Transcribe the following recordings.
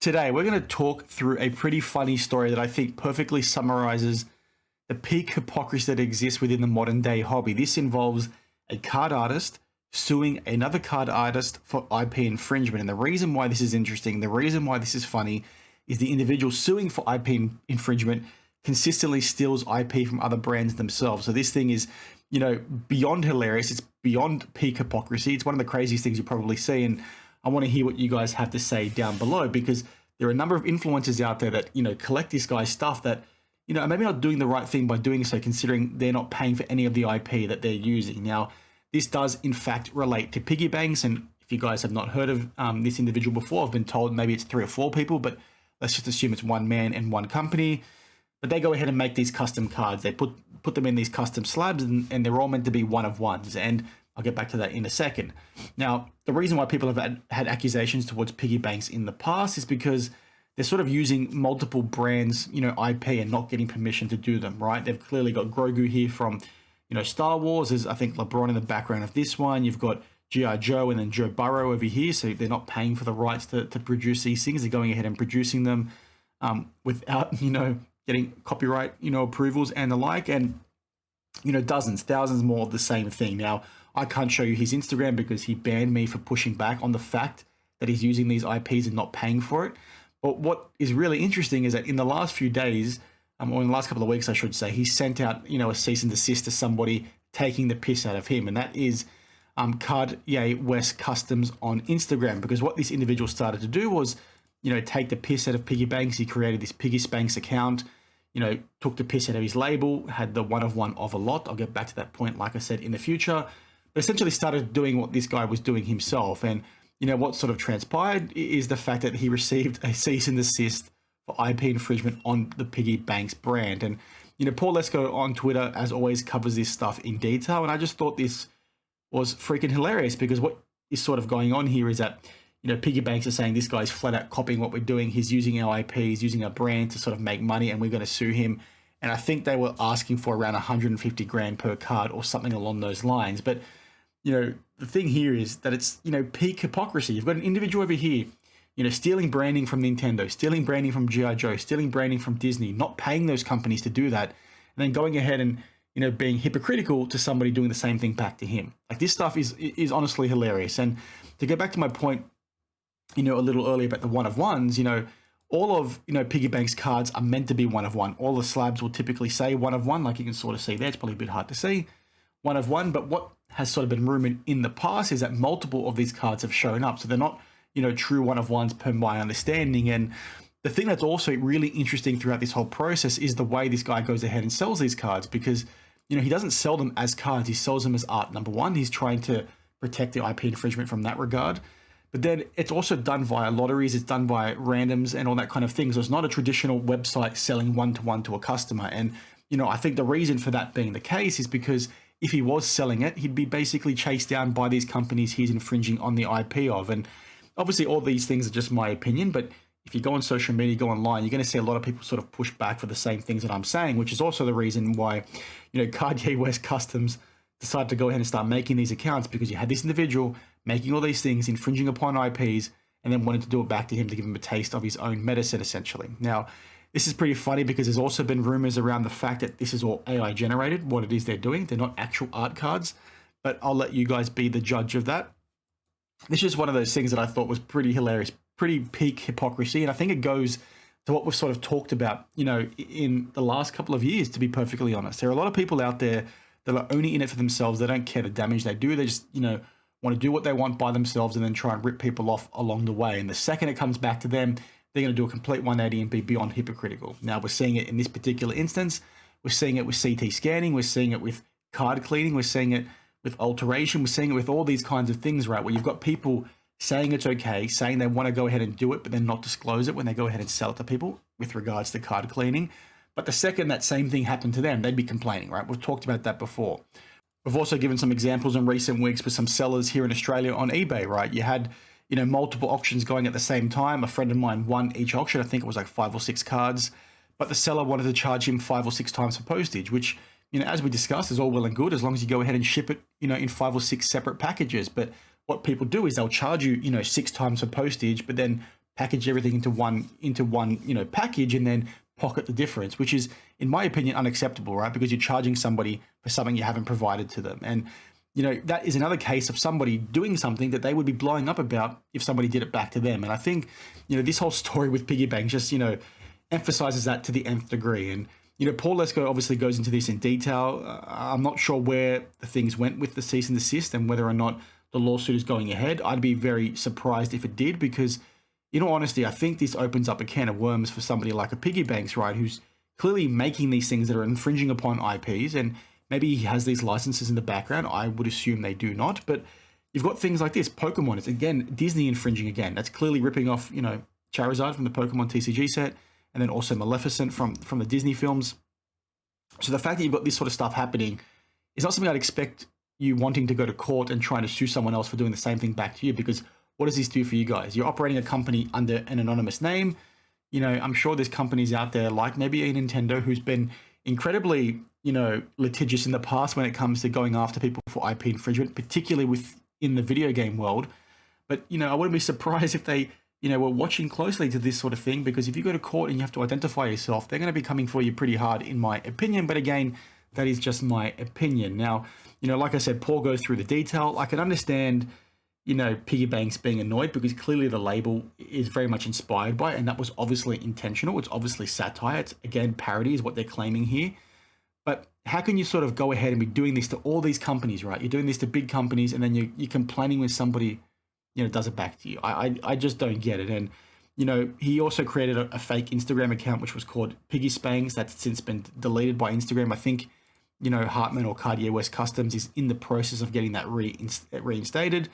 today we're going to talk through a pretty funny story that I think perfectly summarizes the peak hypocrisy that exists within the modern day hobby. This involves a card artist suing another card artist for IP infringement. And the reason why this is interesting, the reason why this is funny, is the individual suing for IP infringement consistently steals IP from other brands themselves. So this thing is, beyond hilarious. It's beyond peak hypocrisy. It's one of the craziest things you probably see. And I want to hear what you guys have to say down below, because there are a number of influencers out there that, collect this guy's stuff that, are maybe not doing the right thing by doing so, considering they're not paying for any of the IP that they're using. Now, this does in fact relate to Piggy Banx. And if you guys have not heard of this individual before, I've been told maybe it's 3 or 4 people, but let's just assume it's one man and one company. But they go ahead and make these custom cards. They put them in these custom slabs, and they're all meant to be one-of-ones. And I'll get back to that in a second. Now, the reason why people have had accusations towards Piggy Banx in the past is because they're sort of using multiple brands, IP, and not getting permission to do them, right? They've clearly got Grogu here from, Star Wars. There's, I think, LeBron in the background of this one. You've got G.I. Joe and then Joe Burrow over here. So they're not paying for the rights to produce these things. They're going ahead and producing them without, getting copyright, approvals and the like. And, dozens, thousands more of the same thing. Now, I can't show you his Instagram because he banned me for pushing back on the fact that he's using these IPs and not paying for it. But what is really interesting is that in the last few days, or in the last couple of weeks, I should say, he sent out, a cease and desist to somebody taking the piss out of him. And that is Cartier West Customs on Instagram. Because what this individual started to do was, take the piss out of Piggy Banx. He created this Piggybanx account, took the piss out of his label, had the one-of-one of a lot. I'll get back to that point, like I said, in the future. But essentially started doing what this guy was doing himself. And, what sort of transpired is the fact that he received a cease and desist for IP infringement on the Piggy Banx brand. And, Paul Lesko on Twitter, as always, covers this stuff in detail. And I just thought this was freaking hilarious, because what is sort of going on here is that, Piggy Banx is saying this guy's flat out copying what we're doing. He's using our IP, he's using our brand to sort of make money, and we're going to sue him. And I think they were asking for around 150 grand per card or something along those lines. But, the thing here is that it's, peak hypocrisy. You've got an individual over here, stealing branding from Nintendo, stealing branding from G.I. Joe, stealing branding from Disney, not paying those companies to do that, and then going ahead and, being hypocritical to somebody doing the same thing back to him. Like, this stuff is honestly hilarious. And to go back to my point, a little earlier about the one-of-ones, all of, Piggy Banx cards are meant to be one-of-one. All the slabs will typically say one-of-one, like you can sort of see there. It's probably a bit hard to see, one-of-one. But what has sort of been rumored in the past is that multiple of these cards have shown up. So they're not, true one-of-ones per my understanding. And the thing that's also really interesting throughout this whole process is the way this guy goes ahead and sells these cards, because, he doesn't sell them as cards. He sells them as art. Number one, he's trying to protect the IP infringement from that regard. But then it's also done via lotteries. It's done via randoms and all that kind of thing. So it's not a traditional website selling one-to-one to a customer. And, I think the reason for that being the case is because if he was selling it, he'd be basically chased down by these companies he's infringing on the IP of. And obviously all these things are just my opinion, but if you go on social media, go online, you're going to see a lot of people sort of push back for the same things that I'm saying, which is also the reason why, Cartier West Customs decided to go ahead and start making these accounts, because you had this individual making all these things, infringing upon IPs, and then wanted to do it back to him to give him a taste of his own medicine, essentially. Now, this is pretty funny because there's also been rumors around the fact that this is all AI generated, what it is they're doing. They're not actual art cards, but I'll let you guys be the judge of that. This is one of those things that I thought was pretty hilarious, pretty peak hypocrisy. And I think it goes to what we've sort of talked about, in the last couple of years, to be perfectly honest. There are a lot of people out there that are only in it for themselves. They don't care the damage they do. They just, want to do what they want by themselves and then try and rip people off along the way. And the second it comes back to them, they're going to do a complete 180 and be beyond hypocritical. Now, we're seeing it in this particular instance. We're seeing it with CT scanning. We're seeing it with card cleaning. We're seeing it with alteration. We're seeing it with all these kinds of things, right? Where you've got people saying it's okay, saying they want to go ahead and do it, but then not disclose it when they go ahead and sell it to people with regards to card cleaning. But the second that same thing happened to them, they'd be complaining, right? We've talked about that before. We've also given some examples in recent weeks with some sellers here in Australia on eBay, right? You had, multiple auctions going at the same time. A friend of mine won each auction. I think it was like 5 or 6 cards, but the seller wanted to charge him 5 or 6 times for postage, which, as we discussed, is all well and good as long as you go ahead and ship it, in 5 or 6 separate packages. But what people do is they'll charge you, 6 times for postage, but then package everything into one package and then pocket the difference, which is, in my opinion, unacceptable, right? Because you're charging somebody for something you haven't provided to them. And that is another case of somebody doing something that they would be blowing up about if somebody did it back to them. And I think, this whole story with Piggy Banx just, emphasizes that to the nth degree. And, Paul Lesko obviously goes into this in detail. I'm not sure where the things went with the cease and desist and whether or not the lawsuit is going ahead. I'd be very surprised if it did, because in all honesty, I think this opens up a can of worms for somebody like a Piggy Banx, right, who's clearly making these things that are infringing upon IPs, and maybe he has these licenses in the background. I would assume they do not, but you've got things like this. Pokemon, it's again Disney infringing again. That's clearly ripping off, Charizard from the Pokemon TCG set, and then also Maleficent from the Disney films. So the fact that you've got this sort of stuff happening is not something I'd expect you wanting to go to court and trying to sue someone else for doing the same thing back to you, because what does this do for you guys? You're operating a company under an anonymous name. I'm sure there's companies out there like maybe a Nintendo who's been incredibly, litigious in the past when it comes to going after people for IP infringement, particularly within the video game world. But, I wouldn't be surprised if they, were watching closely to this sort of thing, because if you go to court and you have to identify yourself, they're going to be coming for you pretty hard, in my opinion. But again, that is just my opinion. Now, like I said, Paul goes through the detail. I can understand, Piggy Banx being annoyed, because clearly the label is very much inspired by it, and that was obviously intentional. It's obviously satire. It's, again, parody is what they're claiming here. But how can you sort of go ahead and be doing this to all these companies, right? You're doing this to big companies, and then you're complaining when somebody, does it back to you. I just don't get it. And, he also created a fake Instagram account, which was called Piggy Banx. That's since been deleted by Instagram. I think, Hartman or Cartier West Customs is in the process of getting that reinstated.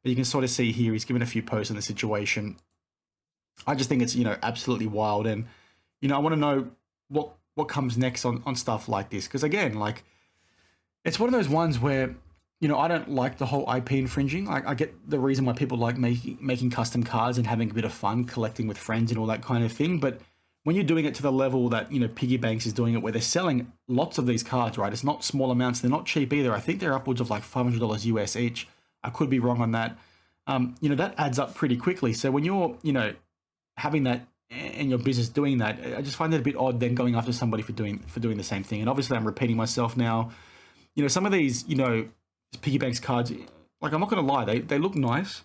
But you can sort of see here, he's given a few posts on the situation. I just think it's, absolutely wild. And, I want to know what comes next on stuff like this. Because again, like, it's one of those ones where, I don't like the whole IP infringing. I get the reason why people like making custom cards and having a bit of fun, collecting with friends and all that kind of thing. But when you're doing it to the level that, Piggy Banx is doing it, where they're selling lots of these cards, right? It's not small amounts. They're not cheap either. I think they're upwards of like $500 US each. I could be wrong on that. That adds up pretty quickly. So when you're, having that in your business doing that, I just find it a bit odd then going after somebody for doing the same thing. And obviously I'm repeating myself now. Some of these, Piggy Banx cards, like, I'm not going to lie, they look nice.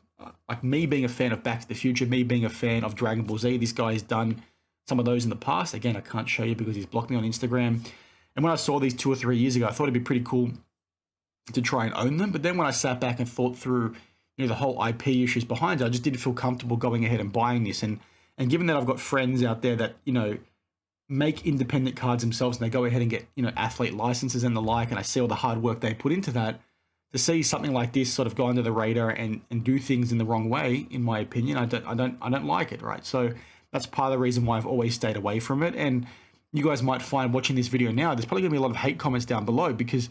Like, me being a fan of Back to the Future, me being a fan of Dragon Ball Z, this guy has done some of those in the past. Again, I can't show you because he's blocked me on Instagram. And when I saw these 2 or 3 years ago, I thought it'd be pretty cool to try and own them. But then when I sat back and thought through, the whole IP issues behind it, I just didn't feel comfortable going ahead and buying this. And given that I've got friends out there that, make independent cards themselves, and they go ahead and get, athlete licenses and the like, and I see all the hard work they put into that, to see something like this sort of go under the radar and do things in the wrong way, in my opinion, I don't like it, right? So that's part of the reason why I've always stayed away from it. And you guys might find watching this video now, there's probably gonna be a lot of hate comments down below, because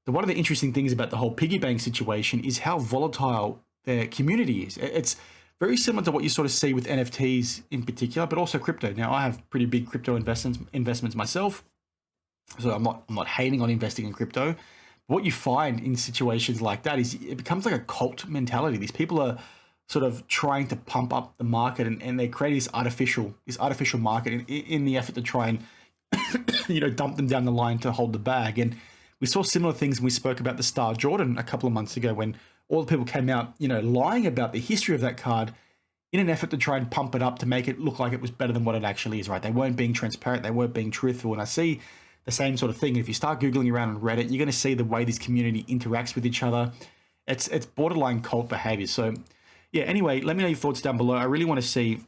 one of the interesting things about the whole Piggy Banx situation is how volatile their community is. It's very similar to what you sort of see with NFTs in particular, but also crypto. Now, I have pretty big crypto investments myself, so I'm not hating on investing in crypto. What you find in situations like that is it becomes like a cult mentality. These people are sort of trying to pump up the market, and they create this artificial market in the effort to try and dump them down the line to hold the bag. And we saw similar things when we spoke about the Star Jordan a couple of months ago, when all the people came out, lying about the history of that card in an effort to try and pump it up to make it look like it was better than what it actually is, right? They weren't being transparent. They weren't being truthful. And I see the same sort of thing. If you start Googling around on Reddit, you're going to see the way this community interacts with each other. It's borderline cult behavior. So yeah, anyway, let me know your thoughts down below. I really want to see,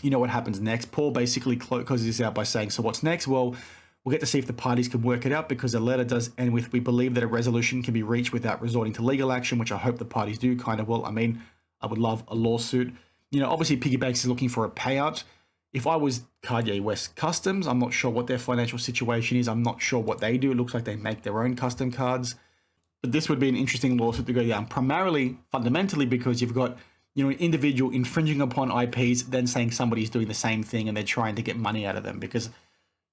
what happens next. Paul basically closes this out by saying, so what's next? Well, we'll get to see if the parties can work it out, because the letter does end with, we believe that a resolution can be reached without resorting to legal action, which I hope the parties do kind of well. I mean, I would love a lawsuit. Obviously Piggy Banx is looking for a payout. If I was Cartier West Customs, I'm not sure what their financial situation is. I'm not sure what they do. It looks like they make their own custom cards. But this would be an interesting lawsuit to go down, primarily, fundamentally, because you've got, an individual infringing upon IPs, then saying somebody's doing the same thing and they're trying to get money out of them. Because,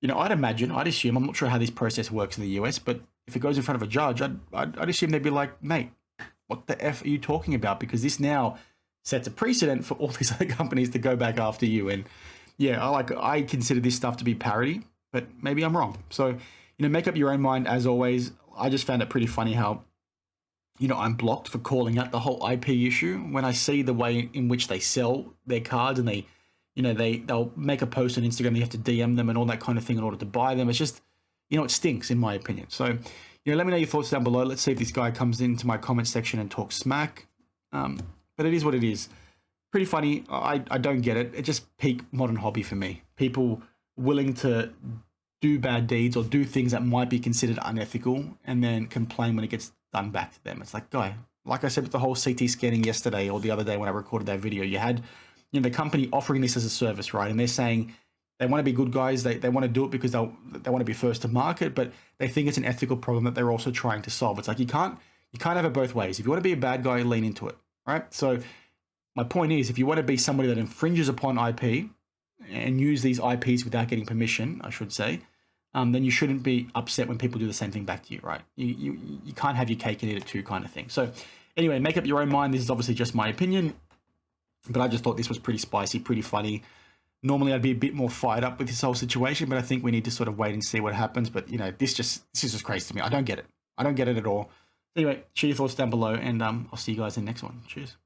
I'd assume, I'm not sure how this process works in the US, but if it goes in front of a judge, I'd assume they'd be like, mate, what the F are you talking about? Because this now sets a precedent for all these other companies to go back after you. And yeah, I consider this stuff to be parody, but maybe I'm wrong. So, make up your own mind as always. I just found it pretty funny how, I'm blocked for calling out the whole IP issue when I see the way in which they sell their cards, and they'll make a post on Instagram, you have to DM them and all that kind of thing in order to buy them. It's just, it stinks in my opinion. So, let me know your thoughts down below. Let's see if this guy comes into my comment section and talks smack. But it is what it is. Pretty funny. I don't get it. It just peak modern hobby for me. People willing to do bad deeds or do things that might be considered unethical and then complain when it gets done back to them. It's like, guy, like I said with the whole CT scanning yesterday or the other day when I recorded that video, you had the company offering this as a service, right? And they're saying they want to be good guys. They want to do it because they want to be first to market, but they think it's an ethical problem that they're also trying to solve. It's like you can't have it both ways. If you want to be a bad guy, lean into it, right? So my point is, if you want to be somebody that infringes upon IP and use these IPs without getting permission, I should say, then you shouldn't be upset when people do the same thing back to you, right? You can't have your cake and eat it too kind of thing. So anyway, make up your own mind. This is obviously just my opinion, but I just thought this was pretty spicy, pretty funny. Normally I'd be a bit more fired up with this whole situation, but I think we need to sort of wait and see what happens. But this is just crazy to me. I don't get it. I don't get it at all. Anyway, share your thoughts down below, and I'll see you guys in the next one. Cheers.